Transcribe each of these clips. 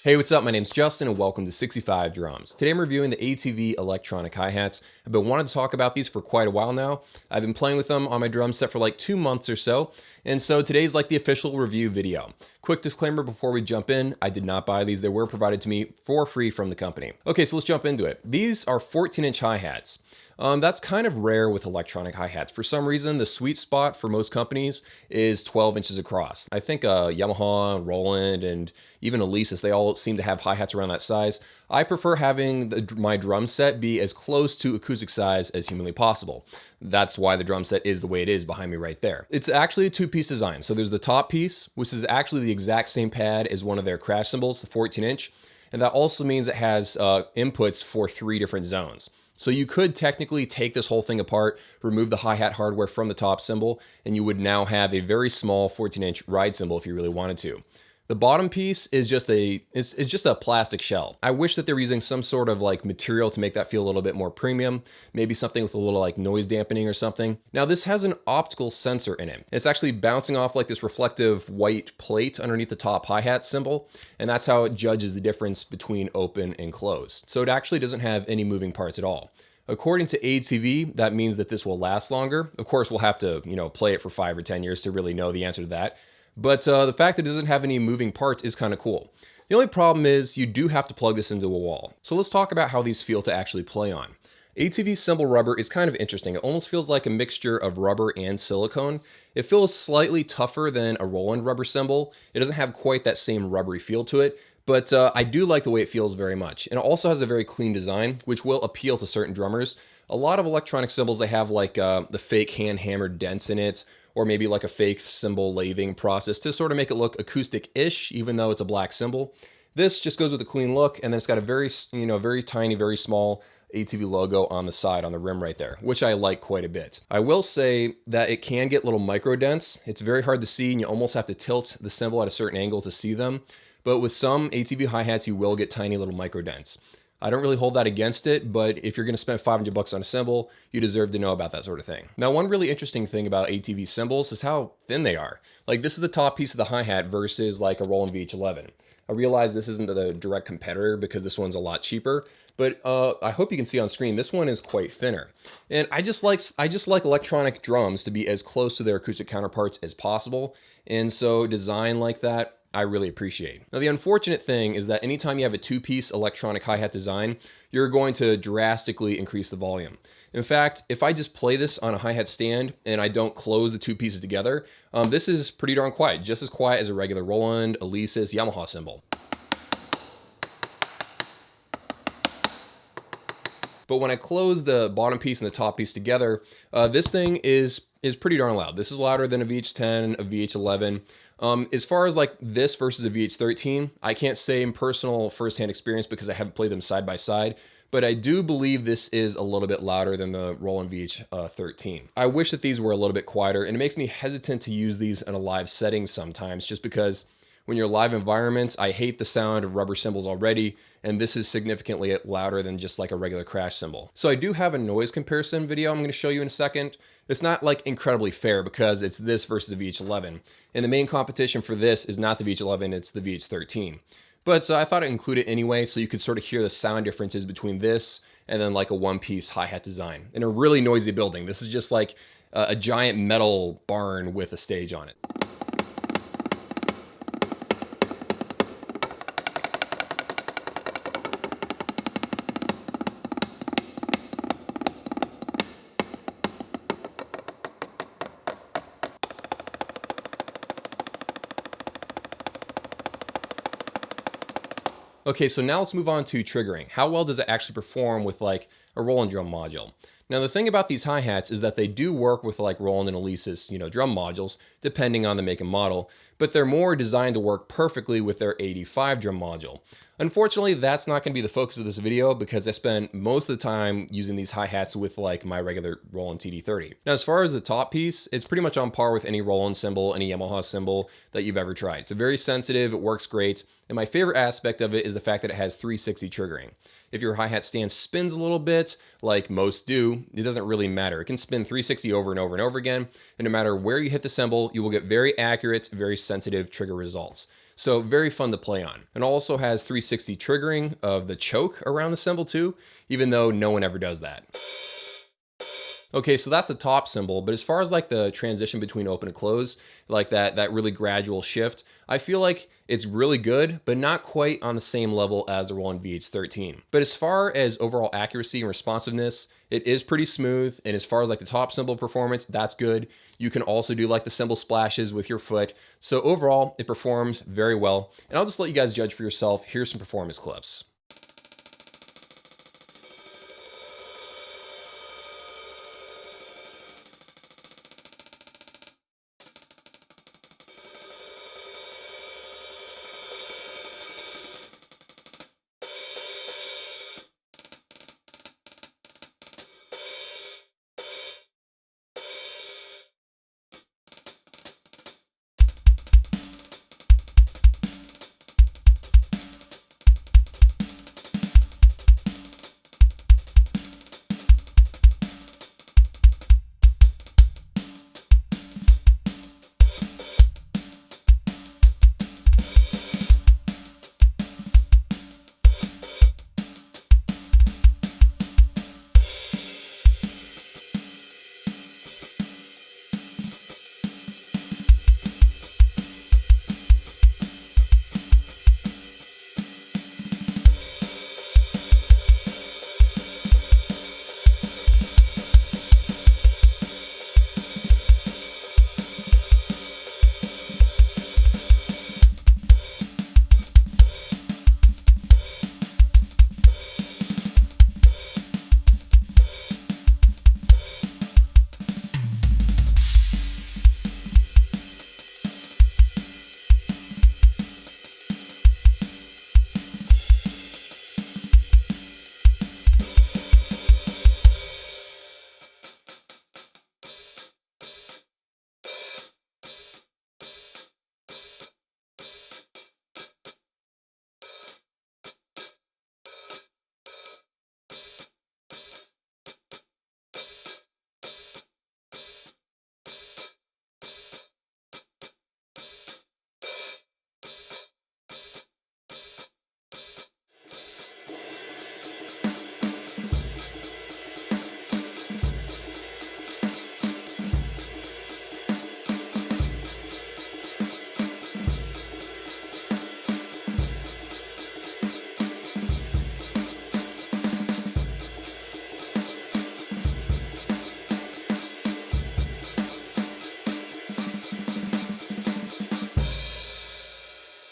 Hey, what's up? My name's Justin and welcome to 65 Drums. Today I'm reviewing the ATV electronic hi-hats. I've been wanting to talk about these for quite a while now. I've been playing with them on my drum set for like 2 months or so, and so today's like the official review video. Quick disclaimer before we jump in, I did not buy these. They were provided to me for free from the company. Okay, so let's jump into it. These are 14-inch hi-hats. That's kind of rare with electronic hi-hats. For some reason, the sweet spot for most companies is 12 inches across. I think Yamaha, Roland, and even Alesis, they all seem to have hi-hats around that size. I prefer having my drum set be as close to acoustic size as humanly possible. That's why the drum set is the way it is behind me right there. It's actually a two-piece design. So there's the top piece, which is actually the exact same pad as one of their crash cymbals, the 14-inch. And that also means it has inputs for 3 different zones. So you could technically take this whole thing apart, remove the hi-hat hardware from the top cymbal, and you would now have a very small 14-inch ride cymbal if you really wanted to. The bottom piece is just a plastic shell. I wish that they were using some sort of like material to make that feel a little bit more premium, maybe something with a little like noise dampening or something. Now this has an optical sensor in it. It's actually bouncing off like this reflective white plate underneath the top hi-hat cymbal, and that's how it judges the difference between open and closed. So it actually doesn't have any moving parts at all. According to ATV, that means that this will last longer. Of course, we'll have to, play it for 5 or 10 years to really know the answer to that. But the fact that it doesn't have any moving parts is kind of cool. The only problem is you do have to plug this into a wall. So let's talk about how these feel to actually play on. ATV cymbal rubber is kind of interesting. It almost feels like a mixture of rubber and silicone. It feels slightly tougher than a Roland rubber cymbal. It doesn't have quite that same rubbery feel to it, but I do like the way it feels very much. And it also has a very clean design, which will appeal to certain drummers. A lot of electronic cymbals, they have like the fake hand-hammered dents in it, or maybe like a fake cymbal lathing process to sort of make it look acoustic-ish, even though it's a black cymbal. This just goes with a clean look, and then it's got a very, very tiny, very small ATV logo on the side, on the rim right there, which I like quite a bit. I will say that it can get little micro dents. It's very hard to see, and you almost have to tilt the cymbal at a certain angle to see them. But with some ATV hi-hats, you will get tiny little micro dents. I don't really hold that against it, but if you're going to spend $500 on a cymbal, you deserve to know about that sort of thing. Now, one really interesting thing about ATV cymbals is how thin they are. Like, this is the top piece of the hi-hat versus like a Roland VH13. I realize this isn't the direct competitor because this one's a lot cheaper, but I hope you can see on screen, this one is quite thinner. And I just like electronic drums to be as close to their acoustic counterparts as possible. And so design like that, I really appreciate. Now, the unfortunate thing is that anytime you have a two-piece electronic hi-hat design, you're going to drastically increase the volume. In fact, if I just play this on a hi-hat stand and I don't close the two pieces together, this is pretty darn quiet, just as quiet as a regular Roland, Alesis, Yamaha cymbal. But when I close the bottom piece and the top piece together, this thing is pretty darn loud. This is louder than a VH10, a VH11. As far as like this versus a VH13, I can't say in personal firsthand experience because I haven't played them side by side, but I do believe this is a little bit louder than the Roland VH13. I wish that these were a little bit quieter, and it makes me hesitant to use these in a live setting sometimes, just because when you're live environments, I hate the sound of rubber cymbals already, and this is significantly louder than just like a regular crash cymbal. So I do have a noise comparison video I'm going to show you in a second. It's not like incredibly fair because it's this versus the VH11. And the main competition for this is not the VH11, it's the VH13. But I thought I'd include it anyway so you could sort of hear the sound differences between this and then like a one-piece hi-hat design in a really noisy building. This is just like a giant metal barn with a stage on it. Okay, so now let's move on to triggering. How well does it actually perform with like a Roland drum module? Now, the thing about these hi-hats is that they do work with like Roland and Alesis, drum modules, depending on the make and model, but they're more designed to work perfectly with their 85 drum module. Unfortunately, that's not going to be the focus of this video because I spent most of the time using these hi-hats with like my regular Roland TD30. Now, as far as the top piece, it's pretty much on par with any Roland cymbal, any Yamaha cymbal that you've ever tried. It's very sensitive, it works great, and my favorite aspect of it is the fact that it has 360 triggering. If your hi-hat stand spins a little bit, like most do, it doesn't really matter. It can spin 360 over and over and over again, and no matter where you hit the cymbal, you will get very accurate, very sensitive trigger results. So very fun to play on. And also has 360 triggering of the choke around the cymbal too, even though no one ever does that. Okay, so that's the top cymbal, but as far as like the transition between open and close, like that really gradual shift, I feel like it's really good, but not quite on the same level as the Roland VH13. But as far as overall accuracy and responsiveness, it is pretty smooth, and as far as like the top cymbal performance, that's good. You can also do like the cymbal splashes with your foot. So overall, it performs very well, and I'll just let you guys judge for yourself. Here's some performance clips.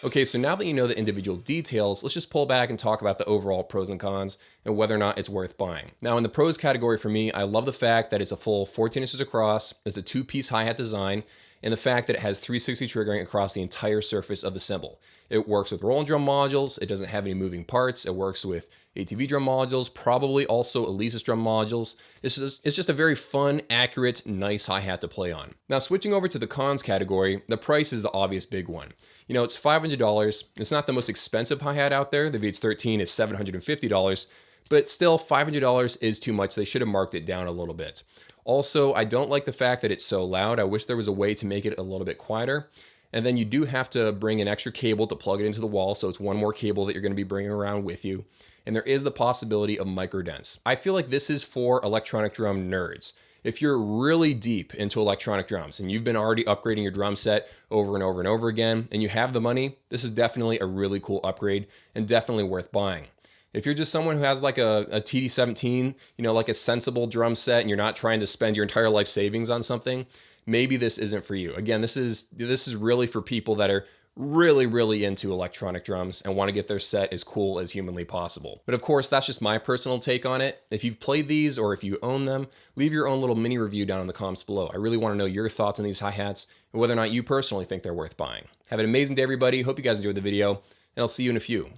Okay, so now that you know the individual details, let's just pull back and talk about the overall pros and cons and whether or not it's worth buying. Now in the pros category for me, I love the fact that it's a full 14 inches across, it's a 2-piece hi-hat design, and the fact that it has 360 triggering across the entire surface of the cymbal. It works with Roland drum modules, it doesn't have any moving parts, it works with ATV drum modules, probably also Elisa's drum modules. It's just a very fun, accurate, nice hi-hat to play on. Now switching over to the cons category, the price is the obvious big one. You know, it's $500, it's not the most expensive hi-hat out there, the VH13 is $750, but still $500 is too much, they should have marked it down a little bit. Also, I don't like the fact that it's so loud. I wish there was a way to make it a little bit quieter. And then you do have to bring an extra cable to plug it into the wall, so it's one more cable that you're going to be bringing around with you. And there is the possibility of microdents. I feel like this is for electronic drum nerds. If you're really deep into electronic drums and you've been already upgrading your drum set over and over and over again, and you have the money, this is definitely a really cool upgrade and definitely worth buying. If you're just someone who has like a TD17, you know, like a sensible drum set, and you're not trying to spend your entire life savings on something, maybe this isn't for you. Again, this is really for people that are really into electronic drums and want to get their set as cool as humanly possible. But of course, that's just my personal take on it. If you've played these or if you own them, leave your own little mini review down in the comments below. I really want to know your thoughts on these hi-hats and whether or not you personally think they're worth buying. Have an amazing day, everybody. Hope you guys enjoyed the video, and I'll see you in a few.